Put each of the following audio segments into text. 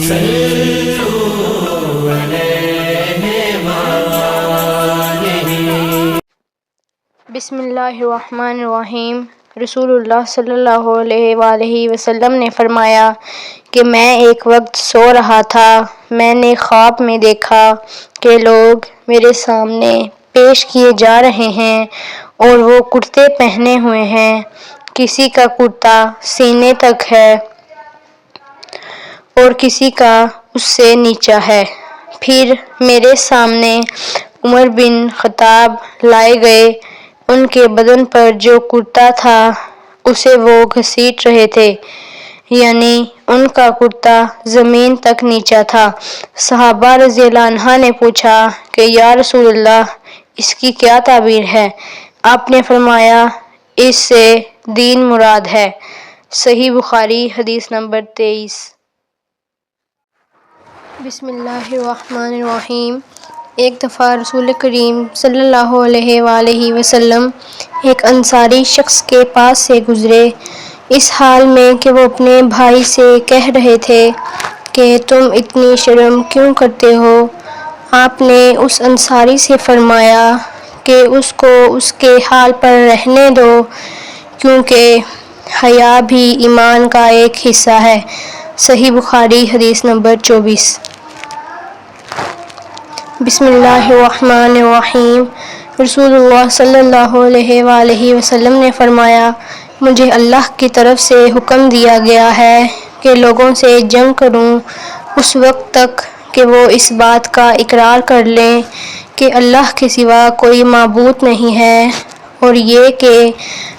صلوا علیہ وآلہ۔ بسم اللہ الرحمن الرحیم۔ رسول اللہ صلی اللہ علیہ وآلہ وسلم نے فرمایا کہ میں ایک وقت سو رہا تھا، میں نے خواب میں دیکھا کہ لوگ میرے سامنے پیش کیے جا رہے ہیں اور وہ کرتے پہنے ہوئے ہیں، کسی کا کرتا سینے تک ہے اور کسی کا اس سے نیچا ہے۔ پھر میرے سامنے عمر بن خطاب لائے گئے، ان کے بدن پر جو کرتا تھا اسے وہ گھسیٹ رہے تھے، یعنی ان کا کرتا زمین تک نیچا تھا۔ صحابہ رضی اللہ عنہ نے پوچھا کہ یا رسول اللہ، اس کی کیا تعبیر ہے؟ آپ نے فرمایا اس سے دین مراد ہے۔ صحیح بخاری حدیث نمبر 23۔ بسم اللہ الرحمن الرحیم۔ ایک دفعہ رسول کریم صلی اللہ علیہ وآلہ وسلم ایک انصاری شخص کے پاس سے گزرے، اس حال میں کہ وہ اپنے بھائی سے کہہ رہے تھے کہ تم اتنی شرم کیوں کرتے ہو؟ آپ نے اس انصاری سے فرمایا کہ اس کو اس کے حال پر رہنے دو، کیونکہ حیا بھی ایمان کا ایک حصہ ہے۔ صحیح بخاری حدیث نمبر 24۔ بسم اللہ الرحمن الرحیم۔ رسول اللہ صلی اللہ علیہ وآلہ وسلم نے فرمایا مجھے اللہ کی طرف سے حکم دیا گیا ہے کہ لوگوں سے جنگ کروں اس وقت تک کہ وہ اس بات کا اقرار کر لیں کہ اللہ کے سوا کوئی معبود نہیں ہے، اور یہ کہ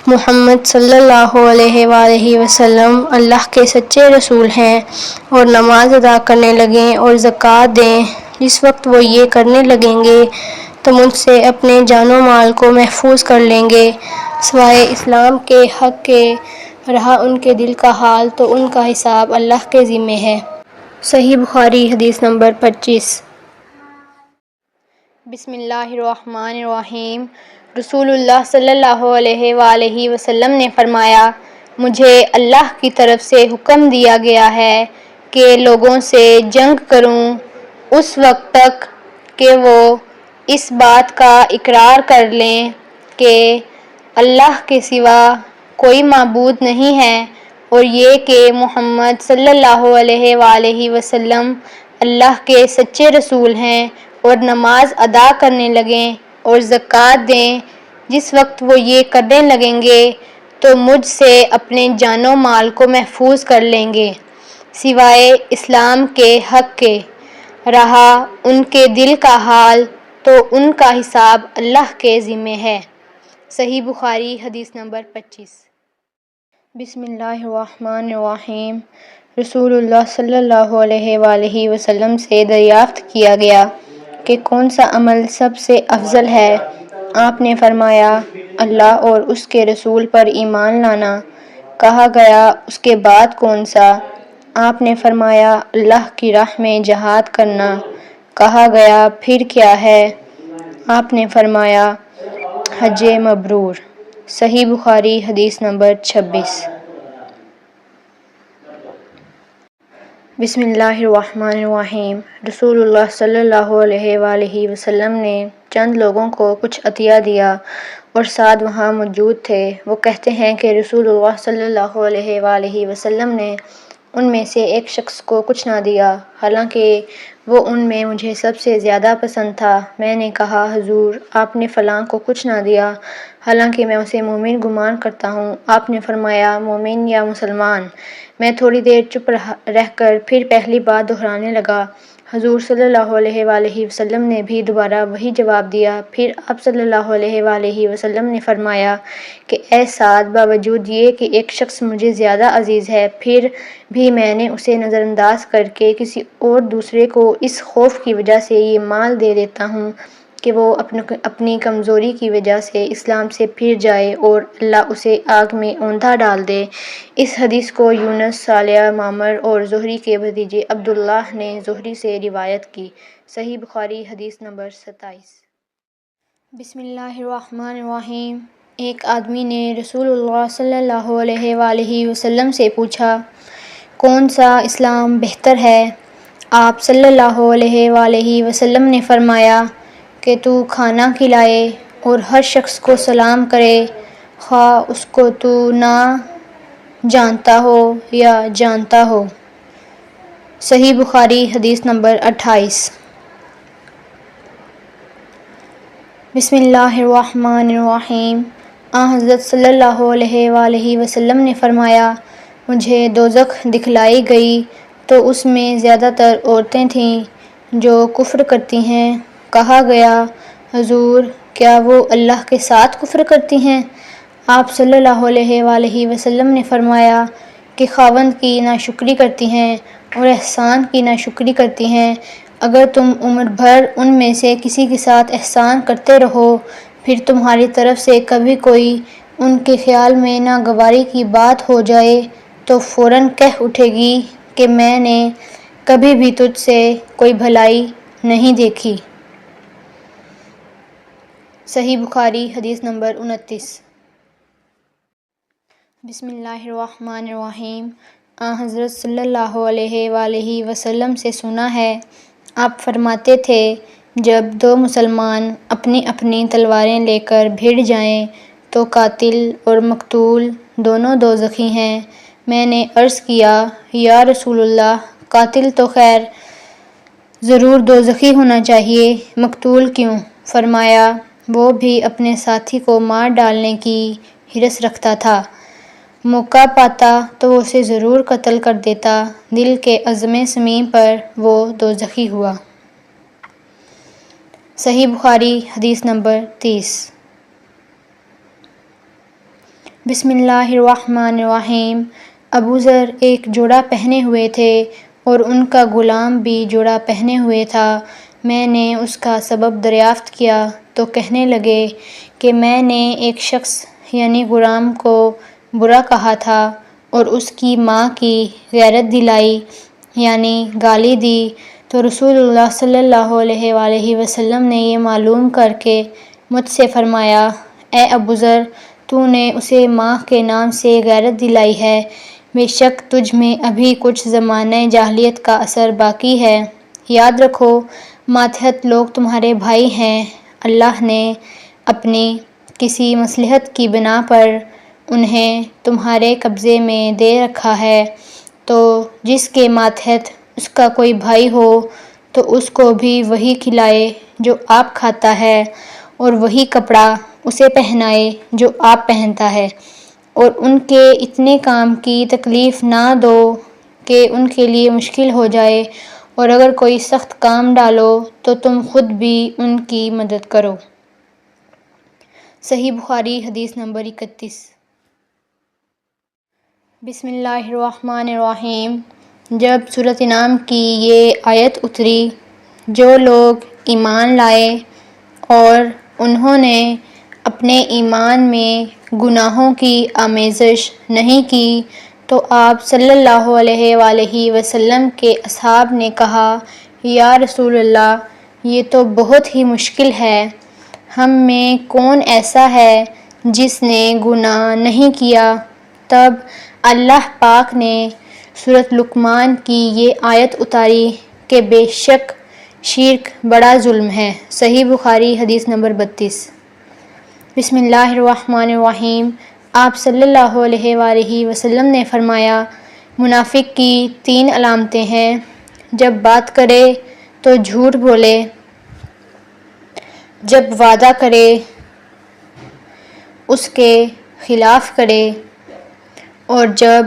محمد صلی اللہ علیہ وآلہ وسلم اللہ کے سچے رسول ہیں، اور نماز ادا کرنے لگیں اور زکوٰۃ دیں۔ جس وقت وہ یہ کرنے لگیں گے تو مجھ سے اپنے جان و مال کو محفوظ کر لیں گے، سوائے اسلام کے حق کے، رہا ان کے دل کا حال تو ان کا حساب اللہ کے ذمے ہے۔ صحیح بخاری حدیث نمبر 25۔ بسم اللہ الرحمن الرحیم۔ رسول اللہ صلی اللہ علیہ وآلہ وسلم نے فرمایا مجھے اللہ کی طرف سے حکم دیا گیا ہے کہ لوگوں سے جنگ کروں اس وقت تک کہ وہ اس بات کا اقرار کر لیں کہ اللہ کے سوا کوئی معبود نہیں ہے، اور یہ کہ محمد صلی اللہ علیہ وآلہ وسلم اللہ کے سچے رسول ہیں، اور نماز ادا کرنے لگیں اور زکوٰۃ دیں۔ جس وقت وہ یہ کرنے لگیں گے تو مجھ سے اپنے جان و مال کو محفوظ کر لیں گے، سوائے اسلام کے حق کے، رہا ان کے دل کا حال تو ان کا حساب اللہ کے ذمے ہے۔ صحیح بخاری حدیث نمبر 25۔ بسم اللہ الرحمن الرحیم۔ رسول اللہ صلی اللہ علیہ وآلہ وسلم سے دریافت کیا گیا کہ کون سا عمل سب سے افضل ہے؟ آپ نے فرمایا اللہ اور اس کے رسول پر ایمان لانا۔ کہا گیا اس کے بعد کون سا؟ آپ نے فرمایا اللہ کی راہ میں جہاد کرنا۔ کہا گیا پھر کیا ہے؟ آپ نے فرمایا حج مبرور۔ صحیح بخاری حدیث نمبر 26۔ بسم اللہ الرحمن الرحیم۔ رسول اللہ صلی اللہ علیہ وآلہ وسلم نے چند لوگوں کو کچھ عطیہ دیا اور ساتھ وہاں موجود تھے۔ وہ کہتے ہیں کہ رسول اللہ صلی اللہ علیہ وآلہ وسلم نے ان میں سے ایک شخص کو کچھ نہ دیا، حالانکہ وہ ان میں مجھے سب سے زیادہ پسند تھا۔ میں نے کہا حضور آپ نے فلاں کو کچھ نہ دیا، حالانکہ میں اسے مومن گمان کرتا ہوں۔ آپ نے فرمایا مومن یا مسلمان؟ میں تھوڑی دیر چپ رہ کر پھر پہلی بات دہرانے لگا۔ حضور صلی اللہ علیہ وآلہ وسلم نے بھی دوبارہ وہی جواب دیا۔ پھر آپ صلی اللہ علیہ وآلہ وسلم نے فرمایا کہ اے سعد، باوجود یہ کہ ایک شخص مجھے زیادہ عزیز ہے، پھر بھی میں نے اسے نظر انداز کر کے کسی اور دوسرے کو اس خوف کی وجہ سے یہ مال دے دیتا ہوں کہ وہ اپنی کمزوری کی وجہ سے اسلام سے پھر جائے اور اللہ اسے آگ میں اوندھا ڈال دے۔ اس حدیث کو یونس، صالح، معمر اور زہری کے بھتیجے عبداللہ نے زہری سے روایت کی۔ صحیح بخاری حدیث نمبر 27۔ بسم اللہ الرحمن الرحیم۔ ایک آدمی نے رسول اللہ صلی اللہ علیہ وآلہ وسلم سے پوچھا کون سا اسلام بہتر ہے؟ آپ صلی اللہ علیہ وآلہ وسلم نے فرمایا کہ تو کھانا کھلائے اور ہر شخص کو سلام کرے، خواہ اس کو تو نہ جانتا ہو یا جانتا ہو۔ صحیح بخاری حدیث نمبر 28۔ بسم اللہ الرحمن الرحیم۔ حضرت صلی اللہ علیہ وآلہ وسلم نے فرمایا، مجھے دوزخ دکھلائی گئی تو اس میں زیادہ تر عورتیں تھیں جو کفر کرتی ہیں۔ کہا گیا، حضور کیا وہ اللہ کے ساتھ کفر کرتی ہیں؟ آپ صلی اللہ علیہ وآلہ وسلم نے فرمایا کہ خاوند کی ناشکری کرتی ہیں اور احسان کی ناشکری کرتی ہیں۔ اگر تم عمر بھر ان میں سے کسی کے ساتھ احسان کرتے رہو، پھر تمہاری طرف سے کبھی کوئی ان کے خیال میں ناگواری کی بات ہو جائے تو فوراً کہہ اٹھے گی کہ میں نے کبھی بھی تجھ سے کوئی بھلائی نہیں دیکھی۔ صحیح بخاری حدیث نمبر 29۔ بسم اللہ الرحمن الرحیم۔ حضرت صلی اللہ علیہ وآلہ وسلم سے سنا ہے، آپ فرماتے تھے، جب دو مسلمان اپنی اپنی تلواریں لے کر بھڑ جائیں تو قاتل اور مقتول دونوں دوزخی ہیں۔ میں نے عرض کیا، یا رسول اللہ، قاتل تو خیر ضرور دوزخی ہونا چاہیے، مقتول کیوں؟ فرمایا، وہ بھی اپنے ساتھی کو مار ڈالنے کی ہرس رکھتا تھا، موقع پاتا تو اسے ضرور قتل کر دیتا، دل کے عزم سمیں پر وہ دوزخی ہوا۔ صحیح بخاری حدیث نمبر 30۔ بسم اللہ الرحمن الرحیم۔ ابو ذر ایک جوڑا پہنے ہوئے تھے اور ان کا غلام بھی جوڑا پہنے ہوئے تھا۔ میں نے اس کا سبب دریافت کیا تو کہنے لگے کہ میں نے ایک شخص یعنی غلام کو برا کہا تھا اور اس کی ماں کی غیرت دلائی یعنی گالی دی، تو رسول اللہ صلی اللہ علیہ وآلہ وسلم نے یہ معلوم کر کے مجھ سے فرمایا، اے ابو ذر، تو نے اسے ماں کے نام سے غیرت دلائی ہے، بے شک تجھ میں ابھی کچھ زمانہ جاہلیت کا اثر باقی ہے۔ یاد رکھو، ماتحت لوگ تمہارے بھائی ہیں، اللہ نے اپنی کسی مصلحت کی بنا پر انہیں تمہارے قبضے میں دے رکھا ہے، تو جس کے ماتحت اس کا کوئی بھائی ہو تو اس کو بھی وہی کھلائے جو آپ کھاتا ہے، اور وہی کپڑا اسے پہنائے جو آپ پہنتا ہے، اور ان کے اتنے کام کی تکلیف نہ دو کہ ان کے لیے مشکل ہو جائے، اور اگر کوئی سخت کام ڈالو تو تم خود بھی ان کی مدد کرو۔ صحیح بخاری حدیث نمبر 31۔ بسم اللہ الرحمن الرحیم۔ جب سورۃ انعام کی یہ آیت اتری، جو لوگ ایمان لائے اور انہوں نے اپنے ایمان میں گناہوں کی آمیزش نہیں کی، تو آپ صلی اللہ علیہ وآلہ وسلم کے اصحاب نے کہا، یا رسول اللہ، یہ تو بہت ہی مشکل ہے، ہم میں کون ایسا ہے جس نے گناہ نہیں کیا؟ تب اللہ پاک نے سورۃ لقمان کی یہ آیت اتاری کہ بے شک شرک بڑا ظلم ہے۔ صحیح بخاری حدیث نمبر 32۔ بسم اللہ الرحمن الرحیم۔ آپ صلی اللہ علیہ وآلہ وسلم نے فرمایا، منافق کی 3 علامتیں ہیں، جب بات کرے تو جھوٹ بولے، جب وعدہ کرے اس کے خلاف کرے، اور جب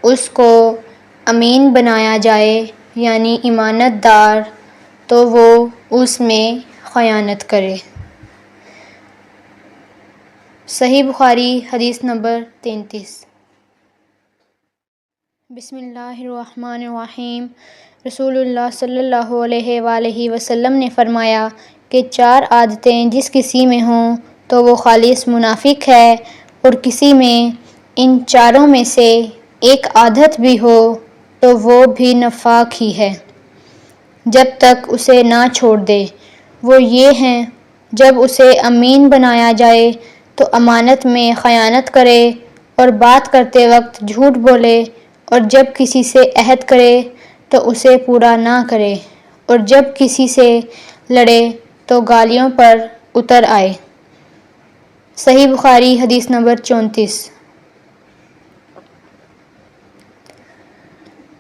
اس کو امین بنایا جائے یعنی امانت دار تو وہ اس میں خیانت کرے۔ صحیح بخاری حدیث نمبر 33۔ بسم اللہ الرحمن الرحیم۔ رسول اللہ صلی اللہ علیہ وآلہ وسلم نے فرمایا کہ 4 عادتیں جس کسی میں ہوں تو وہ خالص منافق ہے، اور کسی میں ان 4 میں سے ایک عادت بھی ہو تو وہ بھی نفاق ہی ہے، جب تک اسے نہ چھوڑ دے۔ وہ یہ ہیں، جب اسے امین بنایا جائے تو امانت میں خیانت کرے اور بات کرتے وقت جھوٹ بولے، اور جب کسی سے عہد کرے تو اسے پورا نہ کرے، اور جب کسی سے لڑے تو گالیوں پر اتر آئے۔ صحیح بخاری حدیث نمبر 34۔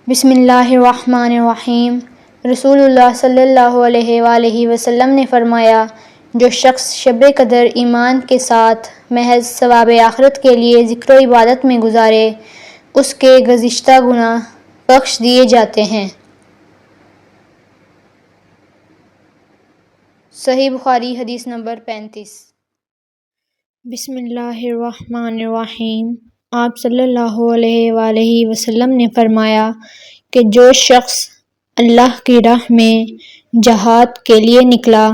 بسم اللہ الرحمن الرحیم۔ رسول اللہ صلی اللہ علیہ وآلہ وسلم نے فرمایا، جو شخص شب قدر ایمان کے ساتھ محض ثواب آخرت کے لیے ذکر و عبادت میں گزارے، اس کے گزشتہ گناہ بخش دیے جاتے ہیں۔ صحیح بخاری حدیث نمبر 35۔ بسم اللہ الرحمن الرحیم۔ آپ صلی اللہ علیہ وآلہ وسلم نے فرمایا کہ جو شخص اللہ کی راہ میں جہاد کے لیے نکلا،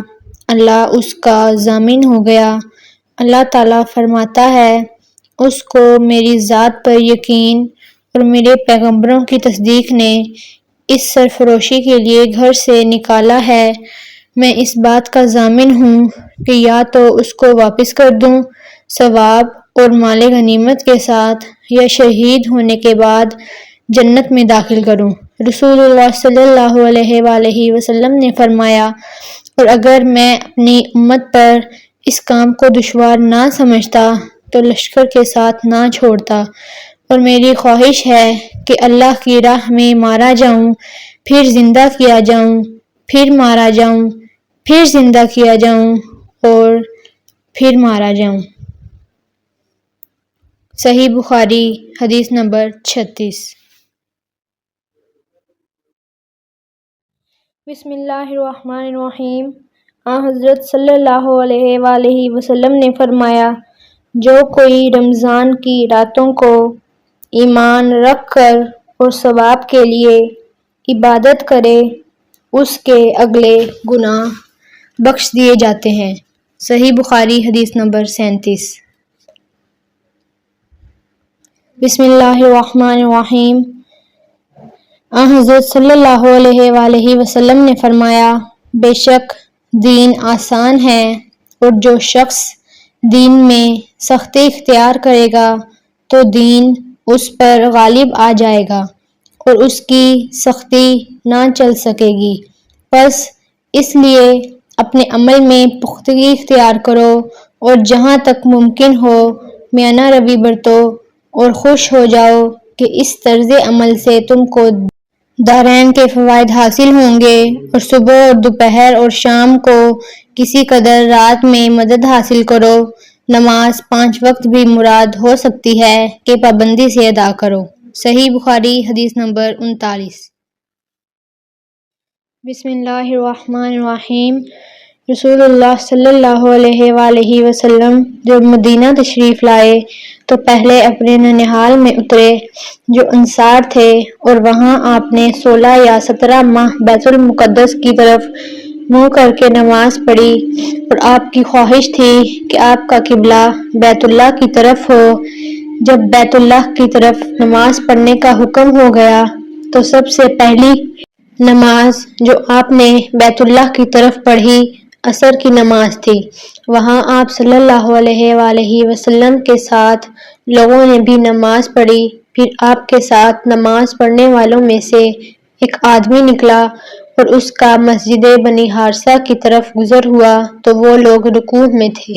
اللہ اس کا ضامن ہو گیا۔ اللہ تعالیٰ فرماتا ہے، اس کو میری ذات پر یقین اور میرے پیغمبروں کی تصدیق نے اس سرفروشی کے لیے گھر سے نکالا ہے، میں اس بات کا ضامن ہوں کہ یا تو اس کو واپس کر دوں ثواب اور مال غنیمت کے ساتھ، یا شہید ہونے کے بعد جنت میں داخل کروں۔ رسول اللہ صلی اللہ علیہ وآلہ وسلم نے فرمایا، اور اگر میں اپنی امت پر اس کام کو دشوار نہ سمجھتا تو لشکر کے ساتھ نہ چھوڑتا، اور میری خواہش ہے کہ اللہ کی راہ میں مارا جاؤں، پھر زندہ کیا جاؤں، پھر مارا جاؤں، پھر زندہ کیا جاؤں اور پھر مارا جاؤں۔ صحیح بخاری حدیث نمبر 36۔ بسم اللہ الرحمن الرحیم۔ حضرت صلی اللہ علیہ وآلہ وسلم نے فرمایا، جو کوئی رمضان کی راتوں کو ایمان رکھ کر اور ثواب کے لیے عبادت کرے، اس کے اگلے گناہ بخش دیے جاتے ہیں۔ صحیح بخاری حدیث نمبر 37۔ بسم اللہ الرحمن الرحیم۔ حضرت صلی اللہ علیہ وآلہ وسلم نے فرمایا، بے شک دین آسان ہے، اور جو شخص دین میں سختی اختیار کرے گا تو دین اس پر غالب آ جائے گا اور اس کی سختی نہ چل سکے گی۔ پس اس لیے اپنے عمل میں پختگی اختیار کرو، اور جہاں تک ممکن ہو میانہ روی برتو، اور خوش ہو جاؤ کہ اس طرز عمل سے تم کو دارین کے فوائد حاصل ہوں گے، اور صبح اور دوپہر اور شام کو کسی قدر رات میں مدد حاصل کرو۔ نماز 5 وقت بھی مراد ہو سکتی ہے کہ پابندی سے ادا کرو۔ صحیح بخاری حدیث نمبر 39۔ بسم اللہ الرحمن الرحیم۔ رسول اللہ صلی اللہ علیہ وآلہ وسلم جب مدینہ تشریف لائے تو پہلے اپنے ننھیال میں اترے جو انصار تھے، اور وہاں آپ نے 16 یا 17 ماہ بیت المقدس کی طرف منہ کر کے نماز پڑھی، اور آپ کی خواہش تھی کہ آپ کا قبلہ بیت اللہ کی طرف ہو۔ جب بیت اللہ کی طرف نماز پڑھنے کا حکم ہو گیا تو سب سے پہلی نماز جو آپ نے بیت اللہ کی طرف پڑھی عصر کی نماز تھی۔ وہاں آپ صلی اللہ علیہ وآلہ وسلم کے ساتھ لوگوں نے بھی نماز پڑھی۔ پھر آپ کے ساتھ نماز پڑھنے والوں میں سے ایک آدمی نکلا اور اس کا مسجد بنی حارثہ کی طرف گزر ہوا تو وہ لوگ رکوع میں تھے۔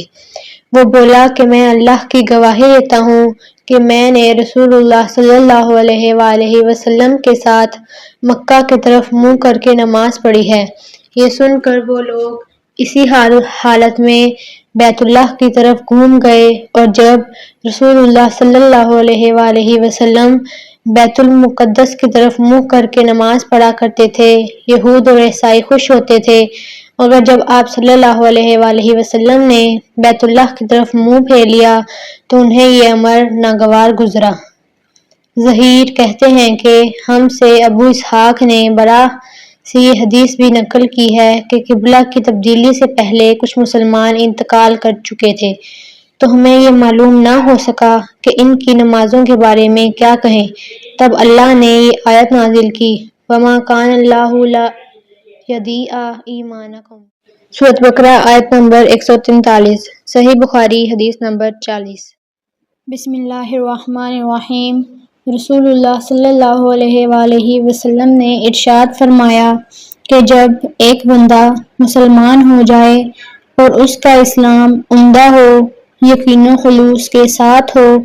وہ بولا کہ میں اللہ کی گواہی دیتا ہوں کہ میں نے رسول اللہ صلی اللہ علیہ وآلہ وسلم کے ساتھ مکہ کی طرف منہ کر کے نماز پڑھی ہے۔ یہ سن کر وہ لوگ اسی حالت میں بیت اللہ کی طرف گھوم گئے، اور جب رسول اللہ صلی اللہ علیہ وآلہ وسلم بیت المقدس کی طرف منہ کر کے نماز پڑھا کرتے تھے، یہود اور عیسائی خوش ہوتے تھے، مگر جب آپ صلی اللہ علیہ وآلہ وسلم نے بیت اللہ کی طرف منہ پھیر لیا تو انہیں یہ امر ناگوار گزرا۔ ظہیر کہتے ہیں کہ ہم سے ابو اسحاق نے براہ سے یہ حدیث بھی نقل کی ہے کہ قبلہ کی تبدیلی سے پہلے کچھ مسلمان انتقال کر چکے تھے، تو ہمیں یہ معلوم نہ ہو سکا کہ ان کی نمازوں کے بارے میں کیا کہیں، تب اللہ نے یہ آیت نازل کی، وَمَا كَانَ اللَّهُ لِيُضِيعَ إِيمَانَكُمْ۔ سورۃ بقرہ آیت نمبر 143۔ صحیح بخاری حدیث نمبر 40۔ بسم اللہ الرحمن الرحیم۔ رسول اللہ صلی اللہ علیہ وآلہ وسلم نے ارشاد فرمایا کہ جب ایک بندہ مسلمان ہو جائے اور اس کا اسلام عمدہ ہو، یقین و خلوص کے ساتھ ہو،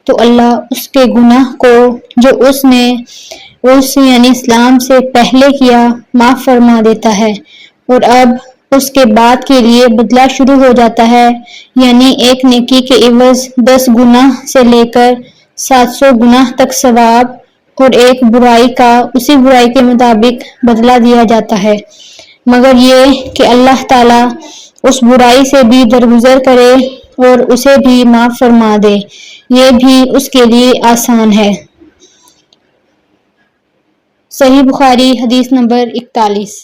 تو اللہ اس کے گناہ کو جو اس نے یعنی اسلام سے پہلے کیا معاف فرما دیتا ہے، اور اب اس کے بعد کے لیے بدلہ شروع ہو جاتا ہے، یعنی ایک نیکی کے عوض 10 گناہ سے لے کر 700 گناہ تک ثواب، اور ایک برائی کا اسی برائی کے مطابق بدلہ دیا جاتا ہے، مگر یہ کہ اللہ تعالیٰ اس برائی سے بھی درگزر کرے اور اسے بھی معاف فرما دے، یہ بھی اس کے لیے آسان ہے۔ صحیح بخاری حدیث نمبر 41۔